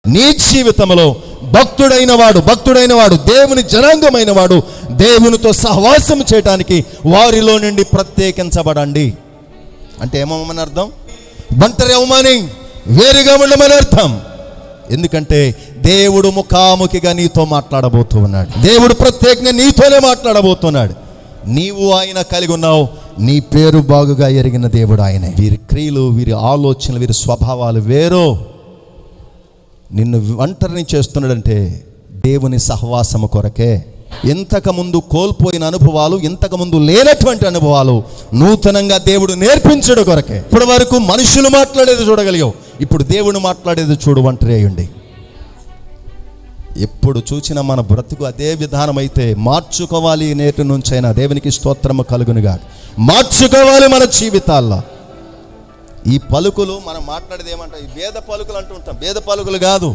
నీ జీవితంలో భక్తుడైన వాడు దేవుని జనాంగమైన వాడు దేవునితో సహవాసం చేయడానికి వారిలో నుండి ప్రత్యేకించబడండి. అంటే ఏమని అర్థం? ఒంటరి అవమాని, వేరుగా ఉండమని అర్థం. ఎందుకంటే దేవుడు ముఖాముఖిగా నీతో మాట్లాడబోతూ ఉన్నాడు. దేవుడు ప్రత్యేకంగా నీతోనే మాట్లాడబోతున్నాడు. నీవు ఆయన కలిగి ఉన్నావు. నీ పేరు బాగుగా ఎరిగిన దేవుడు ఆయనే. వీరి క్రియలు, వీరి ఆలోచనలు, వీరి స్వభావాలు వేరో. నిన్ను ఒంటరిని చేస్తున్నాడంటే దేవుని సహవాసము కొరకే. ఇంతకుముందు కోల్పోయిన అనుభవాలు, ఇంతకుముందు లేనటువంటి అనుభవాలు నూతనంగా దేవుడు నేర్పించడం కొరకే. ఇప్పటి వరకు మనుషులు మాట్లాడేది చూడగలిగావు, ఇప్పుడు దేవుడు మాట్లాడేది చూడు. ఒంటరి అయ్యండి. ఎప్పుడు చూసినా మన బ్రతుకు అదే విధానం అయితే మార్చుకోవాలి. నేటి నుంచైనా దేవునికి స్తోత్రము కలుగునుగా. మార్చుకోవాలి మన జీవితాల్లో. ఈ పలుకులు మనం మాట్లాడేది ఏమంటాం? ఈ వేద పలుకులు అంటూ ఉంటాం. వేద పలుకులు కాదు.